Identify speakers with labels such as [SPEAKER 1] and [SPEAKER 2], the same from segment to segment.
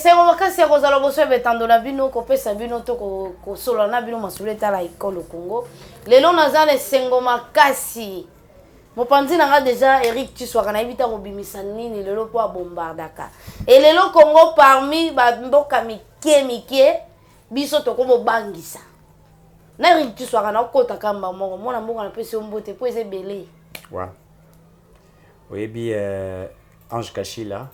[SPEAKER 1] esengo makasi ya kozala boso betando na bino kopesa bino to kosola na bino masolo etala ekolo Congo lelo naza na esengo makasi mopanzi nanga déjà Eric Tshisekedi na ibita kobimisa nini lelo po bombardaka et lelo Congo parmi ba mboka mike biso to ko bangisa na Eric Tshisekedi na kota kamba moko mona mboka na pesi mbote po eze belé
[SPEAKER 2] wa oyebi Ange Kachila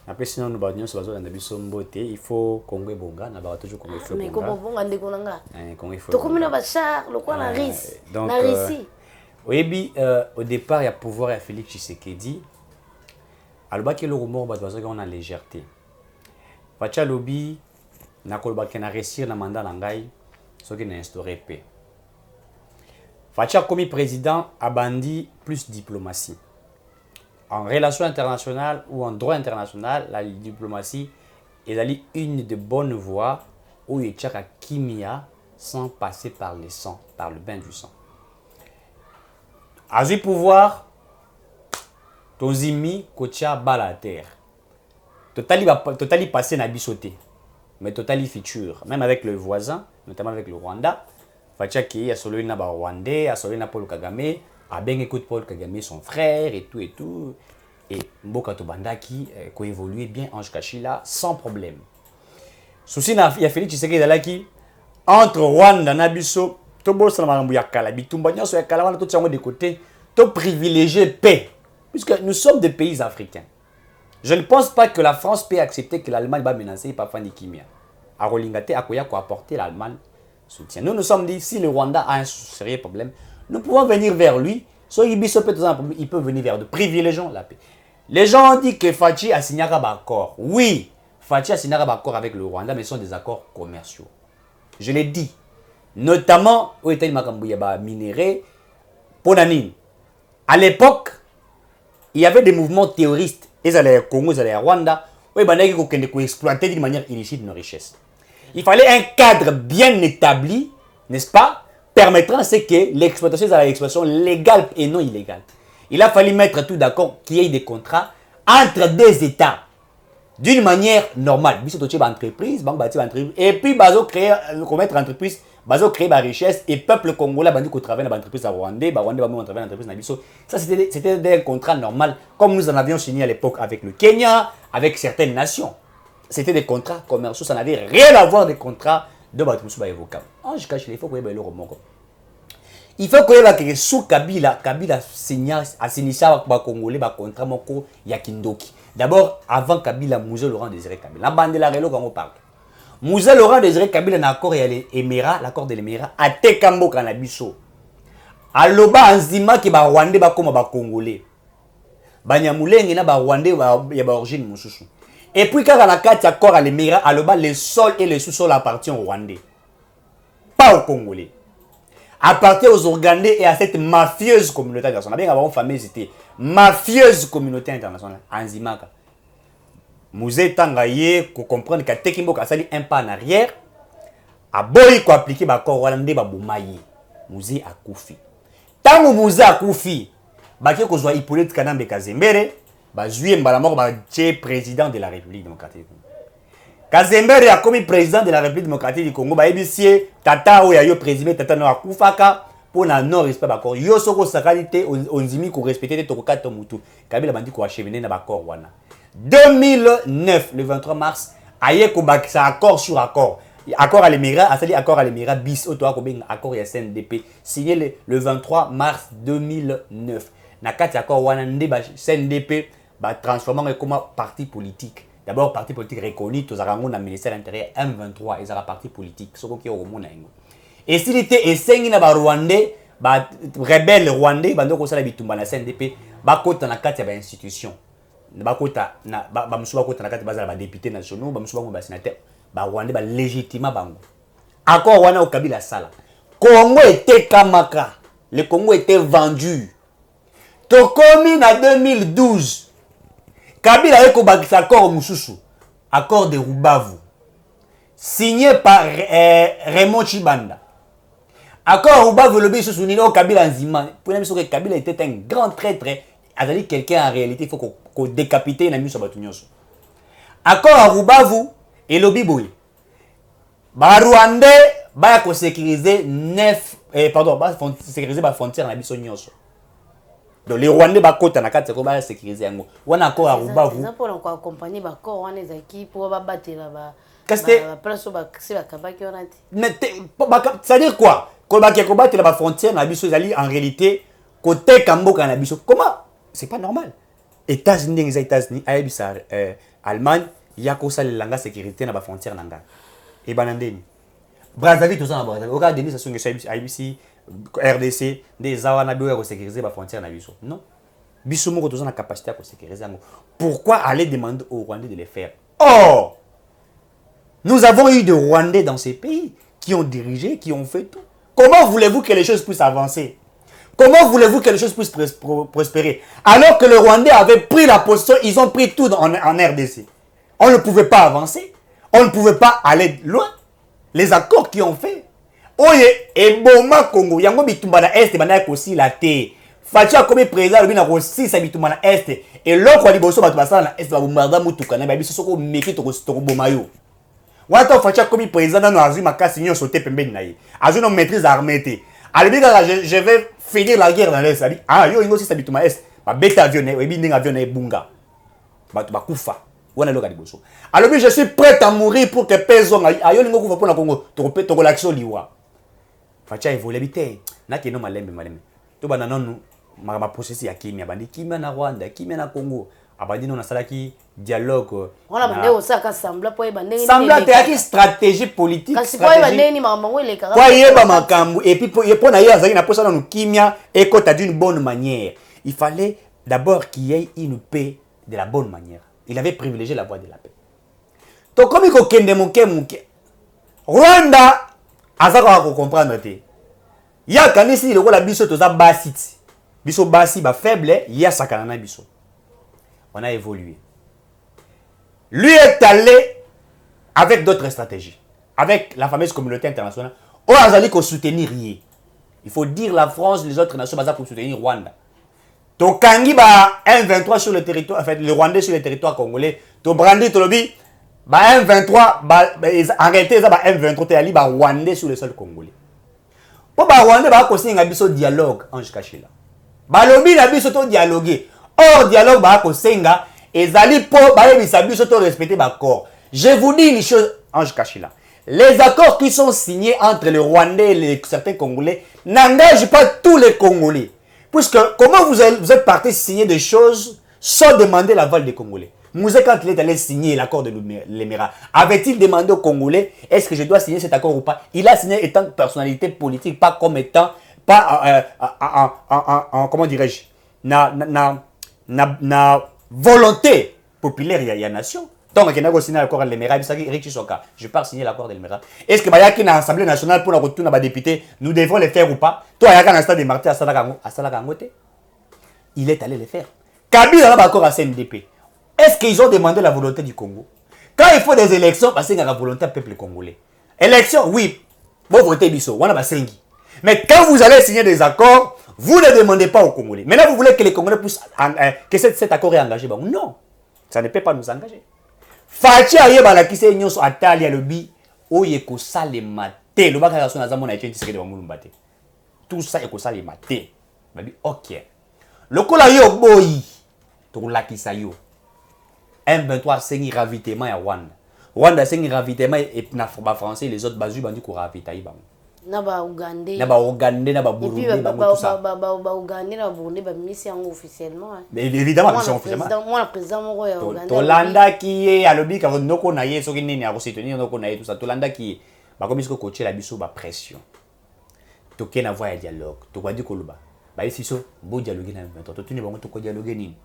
[SPEAKER 2] après sinon nous bagnons sur la biso mbote il faut Congo bonga na ba toujours Congo faut bonga
[SPEAKER 1] mais ko bonga ndeko nanga
[SPEAKER 2] Congo faut
[SPEAKER 1] to komina ba char le quoi na Russie na Russie
[SPEAKER 2] oyebi au départ il y a pouvoir à Félix Tshisekedi alobaki le rumeur ba bazo on a légèreté facha lobby na kolobaki na réussir na mandat na ngai soki na instaurer paix facha comme président abandi plus diplomatie. En relations internationales ou en droit international, la diplomatie est une de bonnes voies où il y a kimia sans passer par le sang, par le bain du sang. À ce pouvoir, ton zimi kocha bala terre. Totali passé na bisoté, mais totali futur. Même avec le voisin, notamment avec le Rwanda, facha qui a solo na ba Rwandais, a solo na Paul Kagame. A bien écoute Paul Kagame, son frère et tout. Et Mboka Tobandaki, qui a évolué bien Ange Kachila sans problème. Souci, il y a Félix Tshisekedi qui entre Rwanda et Nabiso, Tobo Salamambou Yakala, Bitumbanya, sur Yakala, tout ça de côté, to privilégier paix. Puisque nous sommes des pays africains. Je ne pense pas que la France peut accepter que l'Allemagne va menacer par Fanny Kimia. À Rolingate, à quoi apporter l'Allemagne soutien. Nous nous sommes dit, si le Rwanda a un sérieux problème, nous pouvons venir vers lui. Soit il peut venir vers nous. Privilégions la paix. Les gens ont dit que Fachi a signé un accord. Oui, Fachi a signé un accord avec le Rwanda, mais ce sont des accords commerciaux. Je l'ai dit. Notamment, au État de minéré, Ponanine. À l'époque, il y avait des mouvements terroristes. Ils allaient au Congo, ils allaient au Rwanda. Ils allaient exploiter d'une manière illicite nos richesses. Il fallait un cadre bien établi, n'est-ce pas, permettant que l'exploitation soit l'exploitation légale et non illégale. Il a fallu mettre tout d'accord qu'il y ait des contrats entre des États d'une manière normale. Entreprise, et puis créer commettre entreprise, créer la richesse et peuple congolais qui travaille dans l'entreprise rwandais, ça c'était un contrat normal comme nous en avions signé à l'époque avec le Kenya, avec certaines nations. C'était des contrats commerciaux, ça n'avait rien à voir des contrats de Batumusuba évoquable. Je cache il faut que le remonte. Il faut que sous Kabila signé les Congolais des contrats moko ya Kindoki. D'abord avant Kabila Mouzé Laurent Désiré Kabila. La bande de la Relo quand on parle. Mouzé Laurent Désiré Kabila na accord ya les Émirats, l'accord de l'Émirat a Tekambo Kanabiso. Aloba Anzima ki ba Rwandais ba koma ba Congolais. Banyamulenge na ba Rwandais ya ba origine mususu. Et puis, quand on a 4 accords à l'Émirat, les sols et les sous-sols appartiennent aux Rwandais. Pas aux Congolais. Appartiennent aux Ougandais et à cette mafieuse communauté internationale. Bien avant, famille, c'était mafieuse communauté internationale. Anzimaka. Mouzé Tangaye, pour comprendre que Tekimbo a sali un pas en arrière, a boy ko appliquer l'accord Rwandais ba Boumaye. Mouzé a koufi. Tant que Mouzé a koufi, baké ko zwa Hippolyte Kanambe Kazembere, Juillet Mbalamor est président de la République démocratique du Congo. Kazembere a commis président de la République démocratique du Congo. Ebisie Tata ou Yayo président Tata no akufaka pour na non respect d'accord. Yo soko sakalite onzimi ko respecter to kato mutu. Kabila bandi ko acheminer na bakor wana. 2009 le 23 mars aye ko bakisa accord sur accord. Accord à l'Émirat, a sali accord à l'Émirat bis auto ko benga accord ya CNDP signé le 23 mars 2009. Na kati accord wana ndeba CNDP transformant comme parti politique. D'abord, parti politique reconnu, tous les ministère de l'Intérieur M23, ils ont un parti politique. Et s'il était essayé na Rwandais, rebelle Rwandais, bando ko sala bitumba na CNDP, ba kota na kati ya institution. Ba kota na ba musuba kota na kati bazala ba députés nationaux, ba musuba ba sénateur, ba Rwandais ba légitimement bango. Accord wana au Kabila sala. Congo était kamaka. Le Congo était vendu. Tokomi en 2012. Kabila a un accord Moussousou, accord de Rubavu, signé par Raymond Chibanda. Accord Rubavu, le bis sous Kabila Nzima. Pour la mission que Kabila était un grand traître, a dit quelqu'un en réalité, il faut qu'on décapite la mission sur Batunyoso. Accord Rubavu, Et le biboui. Ba Rwandais ba ko sécuriser 9 pardon, ba sécuriser ba frontière na biso nyonso. Donc les Rwandais ba kota na kati ko ba sécuriser yango. Wana ko aruba vous.
[SPEAKER 1] Ça pour accompagner ba corps wana ezaki pour ba batela ba.
[SPEAKER 2] Ba
[SPEAKER 1] place ba c'est ba kabaki wana.
[SPEAKER 2] Mais ça veut dire quoi? Ko ba ko batela ba frontière na biso ezali en réalité côté Kamboka na biso. Comment? C'est pas normal. États-Unis, les États-Unis, Allemagne, il y a que ça la sécurité dans la frontière nanga. Et banandeni. Brazzaville tout ça dans Brazzaville. Aucun Denis ça sont IBC, RDC, des awana bio sécuriser la frontière na biso. Non. Biso moko tout ça na capacité à sécuriser. Pourquoi aller demander aux Rwandais de le faire? Oh! Nous avons eu des Rwandais dans ces pays qui ont dirigé, qui ont fait tout. Comment voulez-vous que les choses puissent avancer? Comment voulez-vous que les choses puissent prospérer? Alors que le Rwandais avait pris la position, ils ont pris tout en RDC. On ne pouvait pas avancer. On ne pouvait pas aller loin. Les accords qu'ils ont fait. Oye, et Boma Congo, yango bitumba na Est, bana aussi la terre. Fatia comme président, le bina aussi sa bitumba na Est. Et l'autre, li boso batu basala na Est, ba bombarda mutuka na ba biso soko meki to bomayo. Wata Fatia comme président na azui makasi nyo sauter pembeni na ye. Azui no maîtrise armée te. Alibika je vais finir la guerre dans l'Est. Ah, yo ingo si sa bituma Est. Ba beta avion na ebi ndinga avion na bunga. Batu bakufa. Wana loka liboso. Alors je suis prêt à mourir pour que personne ayo lingo kufa pona Congo. To l'action liwa. Fatia évolue bité. Na keno malembe. To bana nonu ma processus ya kimia bandi kimia na Rwanda, kimia na Congo. Abandi non asalaki dialogue.
[SPEAKER 1] Wana bande osaka sembla po ebande ni.
[SPEAKER 2] Sembla te aki stratégie politique.
[SPEAKER 1] Kasi po ebande ni makambo ele kaka.
[SPEAKER 2] Kwa yeba makambo et puis pour na yeza na posa na kimia et kota d'une bonne manière. Il fallait d'abord qu'il y ait une paix de la bonne manière. Il avait privilégié la voie de la paix. Donc comme il kokende muke Rwanda azaka ko comprendre te. Ya kanisi le la biso to za basiti. Biso basi ba faible, ya sakana na biso. On a évolué. Lui est allé avec d'autres stratégies, avec la fameuse communauté internationale. On a allé soutenir rien. Il faut dire la France, les autres nations pour soutenir Rwanda. Donc Kangi ba M23 sur le territoire, en fait le Rwandais sur le territoire congolais. To brandi to lobi ba M23 en réalité ça ba M23 te ali ba Rwandais sur le sol congolais. Pour ba Rwandais ba ko singa biso dialogue Ange Kachila. Ba lobi na biso to dialoguer. Or dialogue ba ko singa ezali po ba yebisa biso to respecter ba corps. Je vous dis une chose Ange Kachila. Les accords qui sont signés entre les Rwandais et certains Congolais n'engagent pas tous les Congolais. Puisque comment vous êtes parti signer des choses sans demander l'aval des Congolais? Mouzé, quand il est allé signer l'accord de l'Émirat, avait-il demandé aux Congolais est-ce que je dois signer cet accord ou pas? Il a signé étant personnalité politique, pas comme étant, pas comment dirais-je, na volonté populaire il y a nation. Donc, il y a signé l'accord de l'Émirat, je pars signer l'accord de l'Émirat. Est-ce que il y a une assemblée nationale pour la retourner à député, nous devons le faire ou pas? Toi, il y a un instant de Martin à Salakangote. Il est allé le faire. Kabila a l'accord à CNDP. Est-ce qu'ils ont demandé la volonté du Congo? Quand il faut des élections, parce qu'il y a la volonté du peuple congolais. Élections, oui, vous votez Bisso, on a Sengi. Mais quand vous allez signer des accords, vous ne demandez pas aux Congolais. Maintenant, vous voulez que les Congolais puissent, que cet accord est engagé. Bon, non, ça ne peut pas nous engager. Fachi ayeba la kise nyonso atali alobi oye ko salema te lo baka so na zamona ete tiseke de bamulumba te. Tout ça e ko salema te. Babi OK. Lokola yo boyi to lakisa yo. M23 sengi ravitaillement ya Rwanda. Rwanda sengi ravitaillement et na français les autres bazu bandi ko ravitailler bango.
[SPEAKER 1] Na ba Ougandais.
[SPEAKER 2] Na ba Ougandais na ba Burundi ba tout ça.
[SPEAKER 1] Ba Ougandais na Burundi ba mission officiellement.
[SPEAKER 2] Mais évidemment mission officiellement.
[SPEAKER 1] Moi le président moko ya Ouganda.
[SPEAKER 2] Tolanda qui est alobi ka noko na ye soki nini a soutenir noko na ye tout ça. Tolanda qui ba comme isko coacher la biso ba pression. To kena voix ya dialogue. To kwandi koluba. Ba ici so bo dialogue na 23. To tuni bango to ko dialogue nini.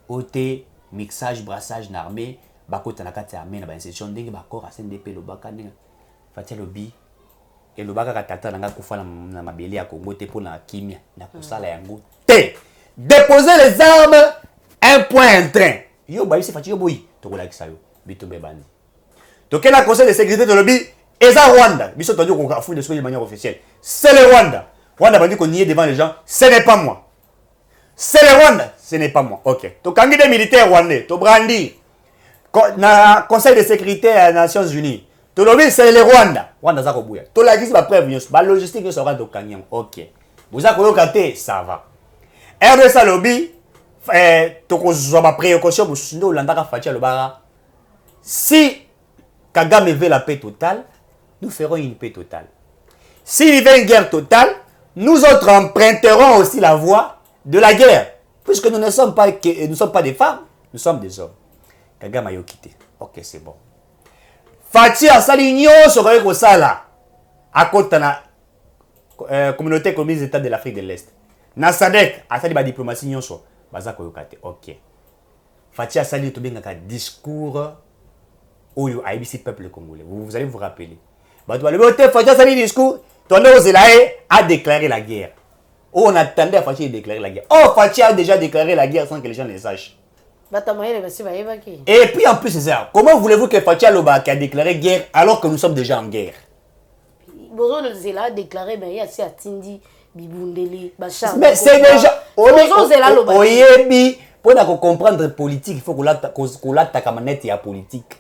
[SPEAKER 2] Ote mixage brassage na armée ba kota na kati armée na ba institution ndenge ba corps CNDP lobaka ndenge. Fatia lobi et le baga katata nanga kufa na mabeli ya Congo te pona kimia na kusala yango te. Déposer les armes un point un train. Yo ba yisi fatio boyi to kola kisayo bitombe bandi. To quel conseil de sécurité de lobby eza Rwanda. Biso to ko kafu de manière officielle. C'est le Rwanda. Rwanda bandi ko nier devant les gens, ce n'est pas moi. C'est le Rwanda, ce n'est pas moi. OK. To kangi des militaires rwandais, to brandi. na Conseil de sécurité des Nations Unies. Tolobi c'est le Rwanda. Rwanda za kobuya. Tolaki ba preuve nyos, ba logistique nyos sera do kanyam. OK. Vous avez koyoka ça va. RDC lobby tokozwa ba précaution musundo landaka fatia lobara. Si Kagame veut la paix totale, nous ferons une paix totale. S'il veut une guerre totale, nous autres emprunterons aussi la voie de la guerre. Puisque nous ne sommes pas des femmes, nous sommes des hommes. Kagame a quitté. Ok, c'est bon. Fati a sali nyonso ko sala à côté na communauté économique des États de l'Afrique de l'Est. Na SADC a sali ba diplomatie nyonso baza ko yokate. Ok. Fati a sali to bengaka discours oyo aibisi peuple congolais. Vous allez vous rappeler. Ba to le Fati a sali discours, Tondo Zelae a déclaré la guerre. Oh, on attendait à Fati déclarer la guerre. Oh, Fati a déjà déclaré la guerre sans que les gens le sachent. Et puis en plus, c'est ça. Comment voulez-vous que Fati Aloba a déclaré guerre alors que nous sommes déjà en guerre?
[SPEAKER 1] Zela a déclaré, mais il y a Tindi, Bibundeli, Bachar.
[SPEAKER 2] Mais c'est déjà. Oyebi, pour comprendre politique, il faut qu'on l'attaque à manette et à politique.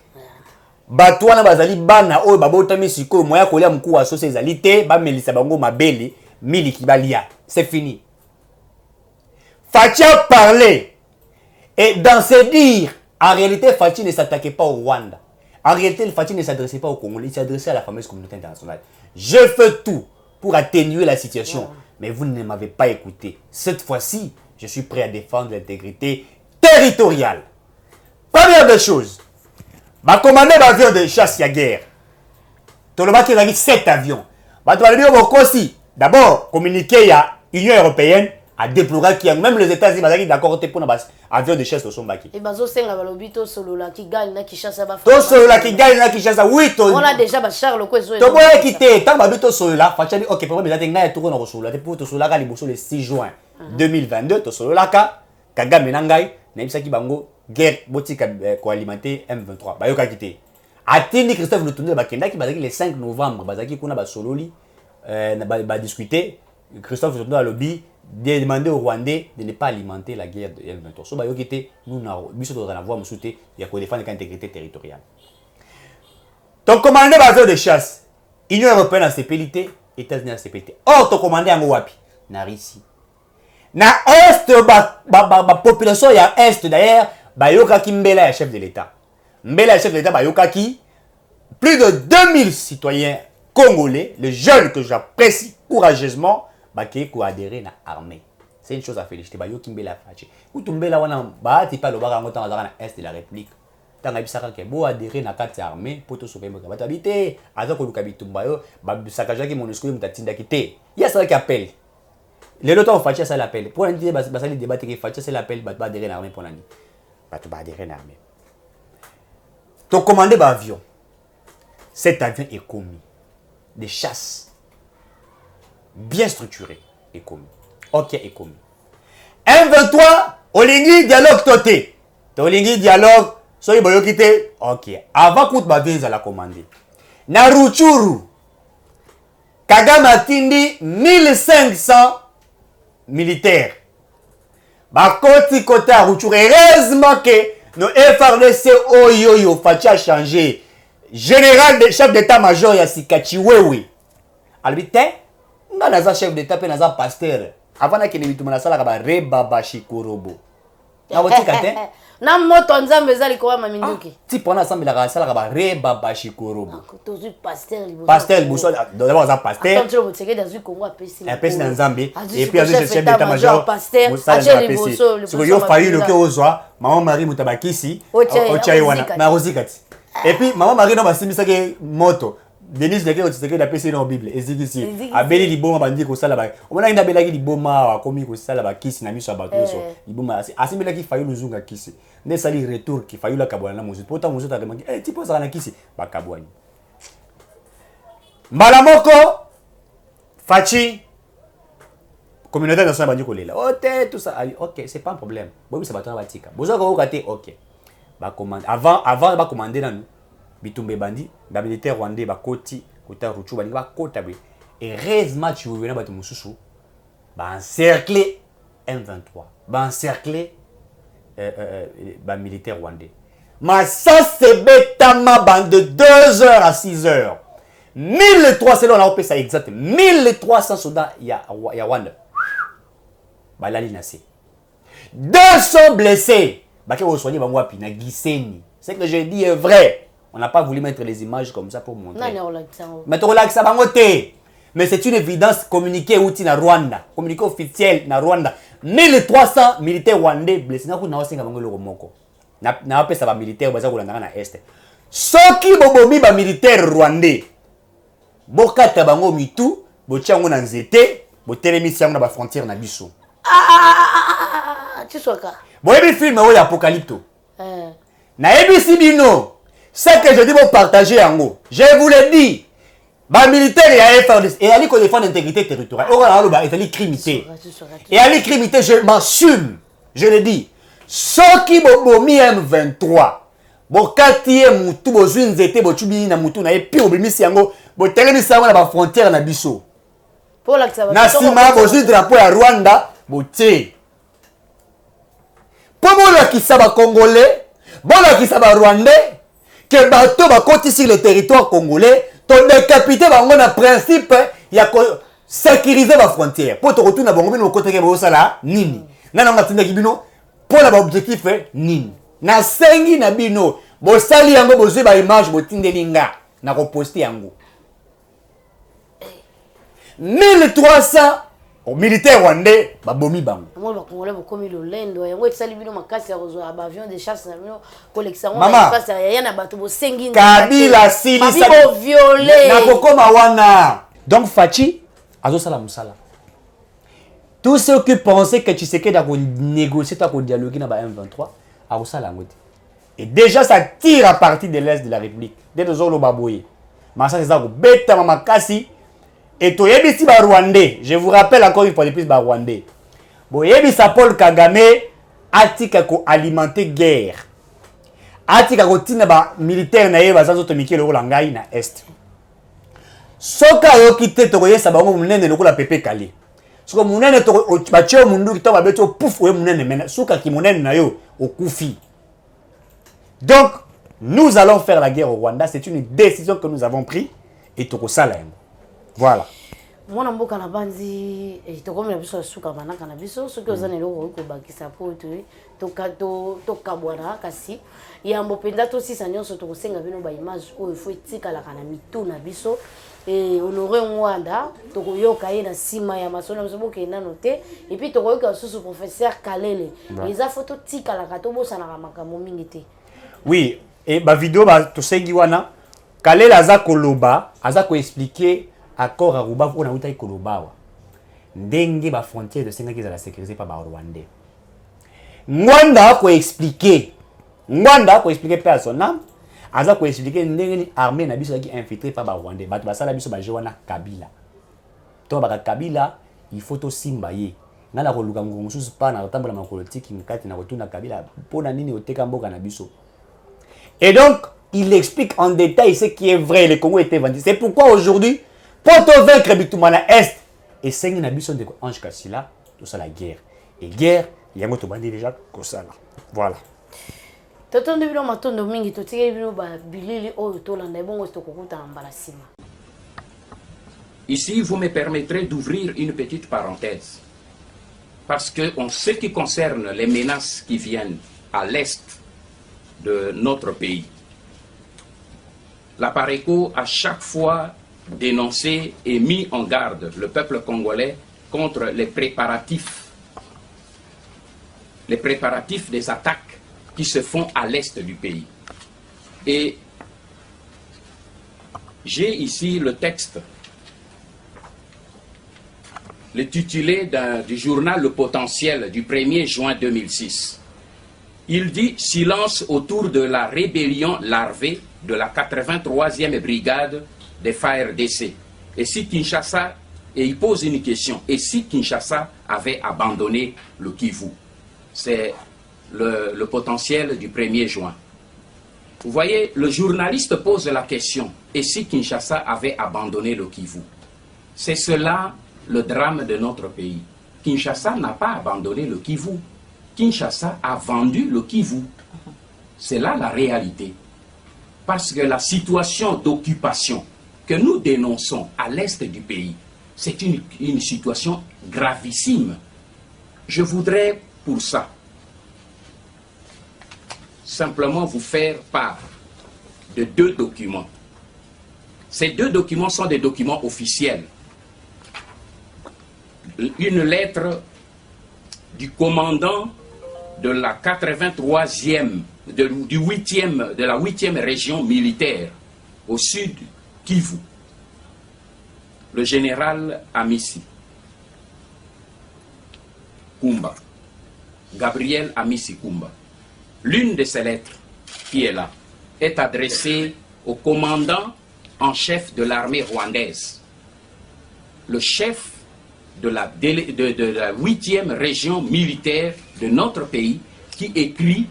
[SPEAKER 2] Batouana bazali bana oyo babotami siko moya kolia mkuu wa sosi ezali te ba melisa bango mabele miliki balia. C'est fini. Fati a parlé. Et dans ce dire, en réalité, Fati ne s'attaquait pas au Rwanda. En réalité, Fati ne s'adressait pas au Congo, il s'adressait à la fameuse communauté internationale. Je fais tout pour atténuer la situation, mais vous ne m'avez pas écouté. Cette fois-ci, je suis prêt à défendre l'intégrité territoriale. Première des choses, ma commandé d'avion de chasse à guerre. Tout le monde qui a 7 avions. D'abord, communiquer à l'Union européenne a déploré qu'il y a même les États-Unis d'accord pour un avion de chasse au Sombaki.
[SPEAKER 1] Et bazo senga balobito solo la qui gagne na Kinshasa ba.
[SPEAKER 2] To solo la qui gagne na Kinshasa oui to.
[SPEAKER 1] On a déjà ba Charles Kwezo.
[SPEAKER 2] To boye quitter tant babito solo la fachali OK problème ça tenga tour na solo la pour to solo la liboso le 6 juin 2022 to solo la ka Kagame nangai na ibisaki bango guerre botika ko alimenter M23 ba yoka quitter. Atini Christophe Lutunde ba kenda ki bazaki le 5 novembre bazaki kuna ba sololi ba discuter Christophe Lutunde a lobby de demander aux Rwandais de ne pas alimenter la guerre de M23. So ba yokite nous na biso to na voix musute ya ko défendre l'intégrité territoriale. Ton commandant bateau de chasse, Union européenne a CPLT, États-Unis a CPLT. Or ton commandant en wapi na Russie. Na est ba population ya est d'ailleurs ba yokaki mbela ya chef de l'État. Mbela ya chef de l'État ba yokaki plus de 2000 citoyens congolais, les jeunes que j'apprécie courageusement Baki ko adhérer na armée. C'est une chose à féliciter. Ba yoki mbela fachi. Kutumbela wana ba ti pa lobaka ngota na est de la République. Tanga bisaka ke bo adhérer na kati armée poto soka mboka. Batabité aza ko lukabitu mbayo ba bisaka jaki monusco mutatinda kité. Ya ça qui appelle. Les lotons fachi ça l'appel. Pour l'indiquer basali débat que fachi c'est l'appel ba adhérer na armée pour l'année. Ba to ba adhérer na armée. Ton commandé ba avion. Cet avion est commis de chasse. Bien structuré et commis. Ok, et commis. M23, Olingi dialogue toté. Olingi dialogue, soyez boyokite. Ok. Avant qu'on te à la commande. Naruchuru. Kagame atindi 1500 militaires. Bakoti côté à Ruchuru. Heureusement que nos FRDC Oyoyo Fachi a changé. Général de chef d'état-major Yasikachi Wewe. Albité. Naza chef d'état pe naza pasteur avant na kene bituma na sala ka ba reba bashikorobo na botika te
[SPEAKER 1] na moto nzambe ezali ko ma minduki
[SPEAKER 2] ti pona sambela ka sala ka ba reba bashikorobo
[SPEAKER 1] to zu
[SPEAKER 2] pasteur liboso d'abord za pasteur
[SPEAKER 1] quand tu le tseke dans Congo
[SPEAKER 2] apesi na nzambe et puis le chef d'état major
[SPEAKER 1] pasteur acheli liboso
[SPEAKER 2] so yo failli le que ozwa maman Marie mutabakisi ocha wana na rozikati et puis maman Marie no basimbisa ke moto Denis Lekeo tseke da PC dans Bible ezikisi abeli liboma bandi ko sala ba omona nda belaki liboma akomi ko sala ba kisi na miso abato so liboma asimbelaki fayu luzunga kisi ne sali retour ki fayu la kabwana na muzu pota muzu ta demangi tipo ça na kisi ba kabwani mbala moko fachi communauté nationale bandi ko lela ote tout ça OK c'est pas un problème bobi ça batona batika bozo ko okate OK ba commande avant ba commander na nous bitumbe bandi ba militaire rwandais ba koti kota ruchu bandi ba kota be et heureusement tu veux venir ba mususu ba encercler M23 ba encercler ba militaire rwandais Massas Sebetama bande de 2h à 6h. 1300, c'est là on a ça exact. 1300 soldats, il y a Rwanda. Balali Nassé. 200 blessés. Baké vous soignez Bangwapi, na Giseni. Ce que je dis est vrai. On n'a pas voulu mettre les images comme ça pour montrer. Mais tu relaxes Bangote. Mais c'est une évidence communiquée outil na Rwanda. Communiqué officiel na Rwanda. 1300 militaires rwandais blessés. Na kuna wasenga bango loko moko. Na pesa ba militaire baza kolanda na est. Soki bobomi ba militaire rwandais. Bokata bango mitu, bochango na nzete, botelemisi yango na ba frontière na biso.
[SPEAKER 1] Tu sois ka.
[SPEAKER 2] Boyebi film o Apocalypto. Na ABC bino. C'est que je dis pour partager yango. Je vous le dis. Ba militaire ya FARDC et ali ko défendre l'intégrité territoriale. Ora alo ba etali crimité. Et ali crimité je m'assume. Je le dis. Soki bobomi M23. Bokati mutu bozwi nzete bochubi na mutu na epi obimisi yango botelemisi yango na ba frontière na biso.
[SPEAKER 1] Pour la ça va.
[SPEAKER 2] Na sima bozwi drapeau ya Rwanda boté. Pour la qui ça va congolais, bon la qui ça va rwandais que bateau va côté sur le territoire congolais, ton décapité va on a principe il y a sécuriser la frontière. Pour te retourner à Bongo, côté que vous là nini. Nana on a tenu kibino pour l'objectif nini. Na sengi na bino bo sali yango bo ba image bo tindelinga na ko poster yango 1300 au militaire rwandais babomi bango
[SPEAKER 1] moi ba congolais ba komi lolendo yangoetsali bino makasi ya kozwa ba avion de chasse na bino collection
[SPEAKER 2] na
[SPEAKER 1] makasi ya na bato bo sengi
[SPEAKER 2] Kabila sili
[SPEAKER 1] sa bo violer
[SPEAKER 2] na kokoma wana. Donc Fachi azo sala musala. Tous ceux qui pensaient que Tshisekedi a négocié ta dialoguer na ba M23 et déjà ça tire à partir de l'est de la République. Dès nos olo baboye. Massa c'est ça go beta mamakasi et to yebisi ba Rwandais. Je vous rappelle encore une fois de plus ba Rwandais. Bo yebisa Paul Kagame atika ko alimenter guerre. Atika ko tina ba militaire na yeba za to mikelo ngai na est. Soka yo kite to yesa bango munene lokola pepe kali. Soka munene to bacheo mundu kito ba beto pouf we munene mena soka ki munene na yo okufi. Donc, nous allons faire la guerre au Rwanda. C'est une décision que nous avons prise. Et tout ça, là. Voilà.
[SPEAKER 1] Moi, je suis bandi et je suis biso suka bana kana biso soki ozana eloko ko bakisa po to kabwana kasi yambo penda to sisa nyonso to kosenga bino ba image o il faut etikala kana mitu na biso et honorer Rwanda to koyoka ye na sima ya masona biso bokenda note et puis to koyoka susu professeur Kalele eza photo tikala ka to bosana ka makambo mingi te.
[SPEAKER 2] Oui, et ma vidéo to sengi wana Kalele aza koloba aza ko expliquer accord à Ruba pour na utai koloba ndenge ba frontière de senga ki za la sécurité pa ba Rwandais. Mwanda ko expliquer personne aza ko expliquer ndenge ni armée na biso ki infiltré pa ba Rwandais bato basala biso ba jewana Kabila to ba Kabila il faut to simba ye ngala ko luka ngongo susu pa na tambola makolotiki nkati na kotuna Kabila pona nini oteka mboka na biso. Et donc il explique en détail ce qui est vrai, le Congo était vendu. C'est pourquoi aujourd'hui pour te vaincre Bitumana Est et sengi na biso de Ange Kassila tout ça la guerre et guerre il y a moto bandi déjà comme ça là. Voilà.
[SPEAKER 1] Totondo bino matondo mingi totike bino ba bilili oyo tolanda bongo to kokuta mbala sima.
[SPEAKER 3] Ici, vous me permettrez d'ouvrir une petite parenthèse. Parce que en ce qui concerne les menaces qui viennent à l'est de notre pays, la Pareco a chaque fois dénoncé et mis en garde le peuple congolais contre les préparatifs des attaques qui se font à l'est du pays. Et j'ai ici le texte, le titulé du journal Le Potentiel du 1er juin 2006. Il dit « Silence autour de la rébellion larvée de la 83e brigade des FARDC. Et si Kinshasa, et il pose une question, et si Kinshasa avait abandonné le Kivu ?» C'est le potentiel du 1er juin. Vous voyez, le journaliste pose la question, et si Kinshasa avait abandonné le Kivu? C'est cela le drame de notre pays. Kinshasa n'a pas abandonné le Kivu. Kinshasa a vendu le Kivu. C'est là la réalité. Parce que la situation d'occupation que nous dénonçons à l'est du pays, c'est une situation gravissime. Je voudrais pour ça simplement vous faire part de 2 documents. Ces 2 documents sont des documents officiels. Une lettre du commandant de la 83e, de la 8e région militaire au sud Kivu, le général Amissi Kumba, Gabriel Amissi Kumba. L'une de ces lettres qui est là est adressée au commandant en chef de l'armée rwandaise, le chef de la 8e région militaire de notre pays, qui écrit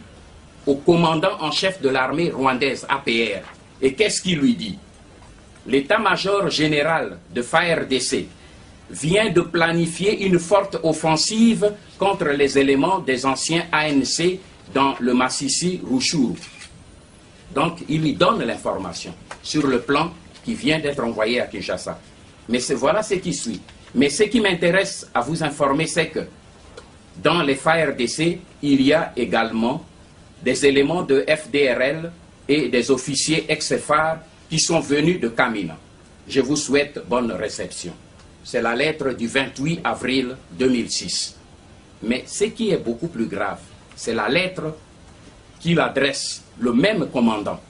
[SPEAKER 3] au commandant en chef de l'armée rwandaise, APR. Et qu'est-ce qu'il lui dit? L'état-major général de FARDC vient de planifier une forte offensive contre les éléments des anciens ANC dans le Massissi Ruchuru. Donc, il lui donne l'information sur le plan qui vient d'être envoyé à Kinshasa. Mais voilà ce qui suit. Mais ce qui m'intéresse à vous informer, c'est que dans les FARDC, il y a également des éléments de FDRL et des officiers ex-FAR qui sont venus de Kamina. Je vous souhaite bonne réception. C'est la lettre du 28 avril 2006. Mais ce qui est beaucoup plus grave, c'est la lettre qu'il adresse, le même commandant,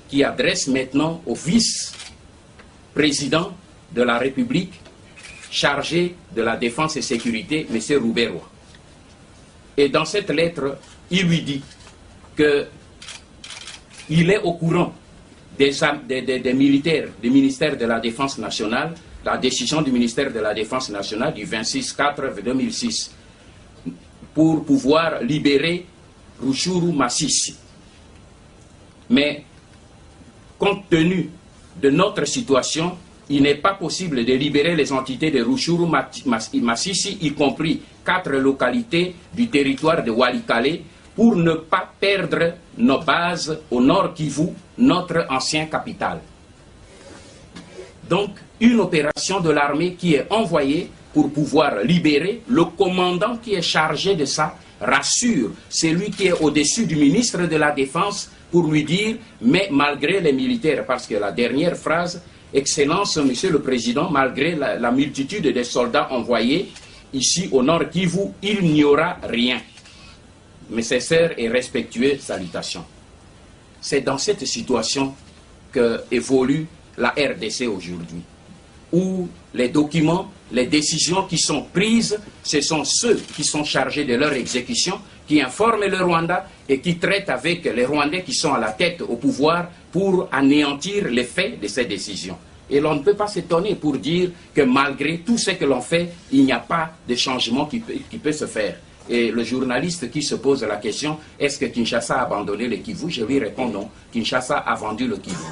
[SPEAKER 3] qui adresse maintenant au vice-président de la République chargé de la défense et sécurité, M. Rouberois. Et dans cette lettre, il lui dit qu'il est au courant des militaires, du ministère de la Défense nationale, la décision du ministère de la Défense nationale du 26/4/2006 pour pouvoir libérer Ruchuru Massissi. Mais compte tenu de notre situation, il n'est pas possible de libérer les entités de Ruchuru Massissi, y compris 4 localités du territoire de Walikale, pour ne pas perdre nos bases au nord Kivu, notre ancienne capitale. Donc, une opération de l'armée qui est envoyée pour pouvoir libérer. Le commandant qui est chargé de ça rassure celui qui est au-dessus du ministre de la Défense pour lui dire, mais malgré les militaires, parce que la dernière phrase, Excellence, Monsieur le Président, malgré la multitude des soldats envoyés ici au nord Kivu, il n'y aura rien. Mes sincères et respectueuses salutations. C'est dans cette situation que évolue la RDC aujourd'hui, où les documents, les décisions qui sont prises, ce sont ceux qui sont chargés de leur exécution, qui informent le Rwanda et qui traitent avec les Rwandais qui sont à la tête au pouvoir pour anéantir les faits de ces décisions. Et l'on ne peut pas s'étonner pour dire que malgré tout ce que l'on fait, il n'y a pas de changement qui peut se faire. Et le journaliste qui se pose la question, est-ce que Kinshasa a abandonné le Kivu? Je lui réponds non, Kinshasa a vendu le Kivu.